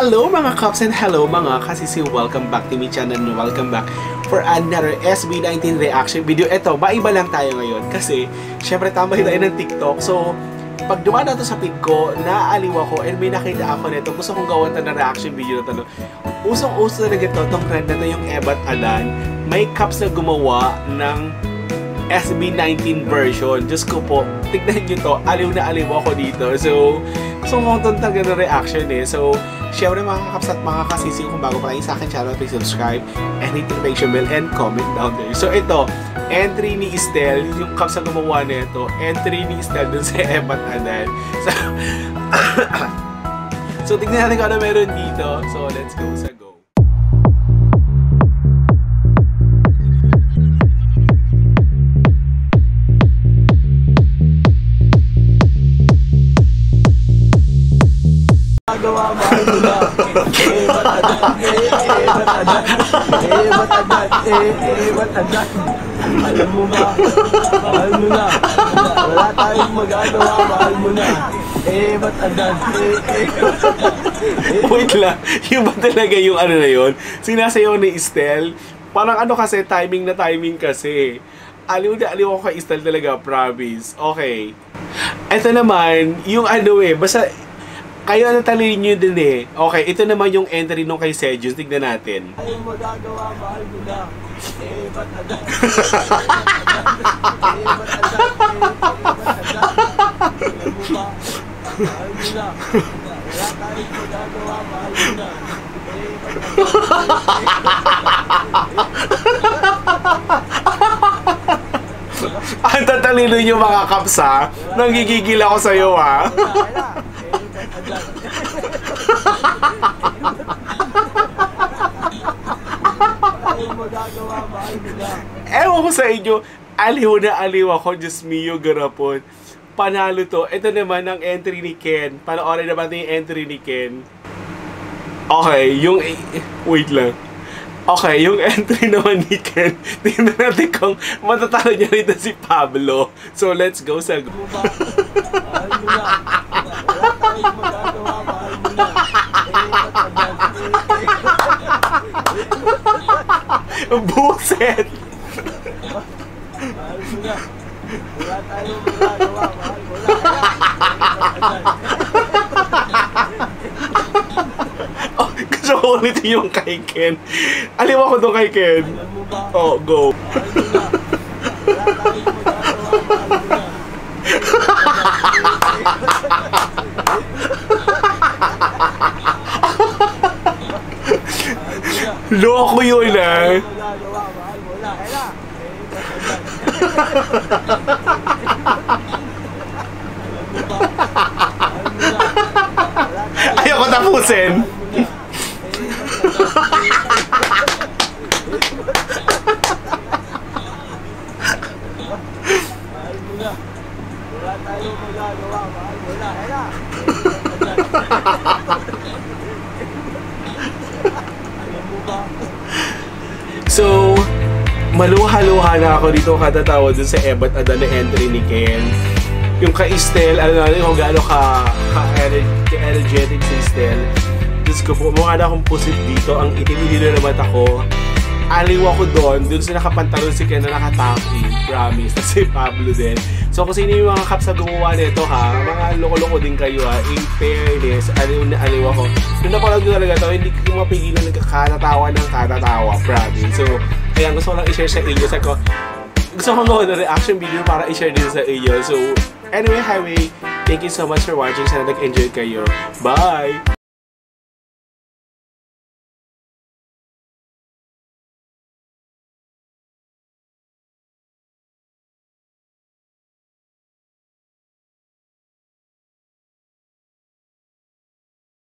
Hello mga Cops and hello mga kasisi, welcome back to my channel and welcome back for another SB19 reaction video. Ito, maiba lang tayo ngayon kasi syempre tambay tayo ng TikTok. So, pag dumaan na to sa feed ko, naaaliw ako and may nakita ako nito. Gusto kong gawan to ng reaction video na to. Usong-uso talaga to, itong trend na to, yung Ebat Adan. May Cops na gumawa ng SB19 version. Diyos ko po, tignan nyo to, aliw na aliw ako dito. So, gusto kong talaga ng reaction eh. So, syempre mga Kaps at mga kasisi, kung bago pa lang sa akin channel, please subscribe and hit the notification bell and comment down there. So ito, entry ni Estel, yung Kaps na gumawa nito, entry ni Estel dun sa Ebat Adan. So tignan natin kung ano meron dito. So let's go sa go. Gawa mahal mo na, Ebat Adan, Ebat Adan, Ebat Adan, Ebat Adan. Alam mo ba, mahal mo na, wala tayong magagawa, mahal mo na, Ebat Adan, Wait lang, yung ba talaga yung ano na yun? Sinasayaw ni Estel? Parang ano kasi, timing na timing kasi. Aliw na aliw ako kay Estel talaga, promise. Okay. Ito naman, yung ano eh, basta kayo na talinin nyo din eh. Okay, ito naman yung entry nung kay Sejus. Tignan natin. Ayaw magagawa, mahal mo na, Ebat Adan, Ebat Adan, Ebat Adan. Alam mo ba, mahal mo na, wala tayong magagawa, mahal mo na, Ang tatalino nyo mga Kaps ha. Nanggigigil ako sa'yo ha. Ewan ko sa inyo, aliw na aliw ako, Diyos mio, garapon. Panalo to. Ito naman ang entry ni Ken. Panoorin naman yung entry ni Ken. Okay, yung... Wait lang. Okay, yung entry naman ni Ken. Tingnan natin kung matatalo niya rito si Pablo. So, let's go sa... Buset! Wala tayong magagawa, mahal mo na. Oh, gusto ko ulit yung kay Ken. Aliw ako doon kay Ken. Oh, go. Loko yun ah. Ayoko tapusin. Wala tayong magagawa, mahal mo na. So, maluha-luha na ako dito katatawa dun sa Ebat Adan na entry ni Ken. Yung kay Estel, alam natin kung gaano ka-energetic si Estel. Diyos ko po, mukha na akong pusit dito. Ang itim-hilo na mata ko. Aliw ako doon sa nakapantalon si Ken na nakataki. Promise. At si Pablo din. So kung sino yung mga Kaps na gumawa nito ha, mga loko-loko din kayo ha. In fairness, aliw na aliw ako. Nung napanood ko talaga ito, hindi ko mapigilan nagkakatatawa ng katatawa. Promise. So, kaya gusto ko lang i-share sa inyo. Gusto ko gawa ng reaction video para i-share din sa inyo. So, anyway, highway, thank you so much for watching. Sana nag-enjoy kayo. Bye!